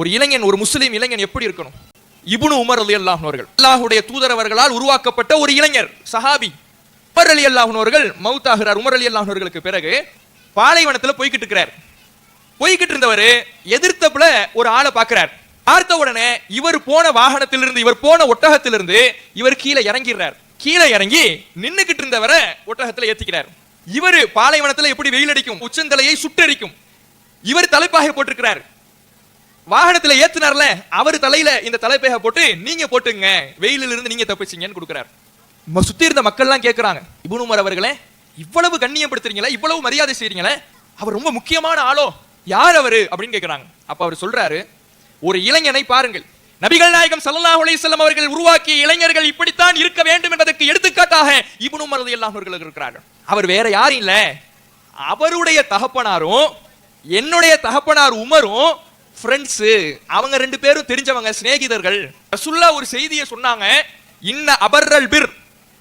ஒரு இளைஞன், ஒரு முஸ்லீம் இளைஞன் எப்படி இருக்கணும்? இப்னு உமர் ரலியல்லாஹு அன்ஹு அவர்கள் அல்லாஹ்வுடைய தூதர் அவர்களால் உருவாக்கப்பட்ட ஒரு இளைஞர், சஹாபி. உமர் ரலியல்லாஹு அன்ஹு அவர்கள் மௌத்தாகிறார். உமர் ரலியல்லாஹு அன்ஹு அவர்களுக்கு பிறகு பாலைவனத்துல போய்கிட்டு இருக்கிறார். போய்கிட்டு இருந்தவர் எதிர்த்தப்புல ஒரு ஆளை பார்க்கிறார். பார்த்த உடனே இவர் போன வாகனத்திலிருந்து, இவர் போன ஒட்டகத்திலிருந்து இவர் கீழே இறங்கிறார். கீழே இறங்கி நின்னுகிட்டு இருந்தவரை ஒட்டகத்துல ஏத்திக்கிறார். இவர் பாலைவனத்துல எப்படி வெயில் அடிக்கும், உச்சந்தலையை சுட்டரிக்கும். இவர் தலைப்பாகை போட்டிருக்கிறார். வாகனத்துல ஏத்துனார்ல, அவர் தலையில இந்த தலைப்பாகை போட்டு நீங்க போட்டுங்க, வெயிலில் இருந்து நீங்க தப்பிச்சீங்கன்னு கொடுக்கிறார். சுத்தி இருந்த மக்கள் எல்லாம் கேட்கிறாங்க, இப்னு உமர் அவர்களே, இவ்வளவு கண்ணியப்படுத்துறீங்களா, இவ்வளவு மரியாதை செய்றீங்களே, அவர் ரொம்ப முக்கியமான ஆளோ, யார் அவரு அப்படின்னு கேட்கிறாங்க. அப்ப அவர் சொல்றாரு, ஒரு இளைஞனை பாருங்கள், நபிகள் நாயகம் ஸல்லல்லாஹு அலைஹி வஸல்லம் அவர்கள் உருவாக்கிய இளைஞர்கள் இப்படித்தான் இருக்க வேண்டும் என்பதற்கு எடுத்துக்காட்டாக இப்னு உமர் ரலியல்லாஹு அன்ஹு அவர்கள் இருக்கிறார்கள். அவர் வேற யாரும் இல்ல, அவருடைய தகப்பனாரும் என்னுடைய தகப்பனார் உமரும் ஃப்ரெண்ட்ஸ். அவங்க ரெண்டு பேரும் தெரிஞ்சவங்க, சிநேகிதர்கள். ரசூலுல்லாஹ் ஒரு செய்தியை சொன்னாங்க, இன்ன அபர்ரல் பிர்,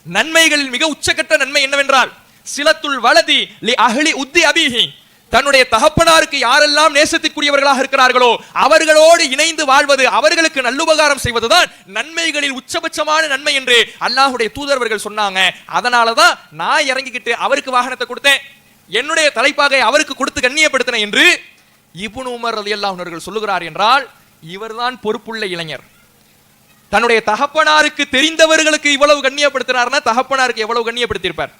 நன்மைகளில் மிக உச்சக்கட்ட நன்மை என்னவென்றால் சிலத்துல் வலதி லி அஹ்லி உத்தி அபிஹி, தன்னுடைய தகப்பனாருக்கு யாரெல்லாம் நேசத்திற்குரியவர்களாக இருக்கிறார்களோ அவர்களோடு இணைந்து வாழ்வது, அவர்களுக்கு நல்லுபகாரம் செய்வதுதான் நன்மைகளில் உச்சபட்சமான நன்மை என்று அல்லாஹ்வுடைய தூதர்கள் சொன்னாங்க. அதனாலதான் நான் இறங்கிக்கிட்டு அவருக்கு வாகனத்தை கொடுத்தேன், என்னுடைய தலைப்பாகை அவருக்கு கொடுத்து கண்ணியப்படுத்தினேன் என்று இப்னு உமர் ரலியல்லாஹு அன்ஹு அவர்கள் சொல்லுகிறார். என்றால் இவர்தான் பொறுப்புள்ள இளைஞர். தன்னுடைய தகப்பனாருக்கு தெரிந்தவர்களுக்கு இவ்வளவு கண்ணியப்படுத்தினார்னா தகப்பனாருக்கு எவ்வளவு கண்ணியப்படுத்தியிருப்பார்?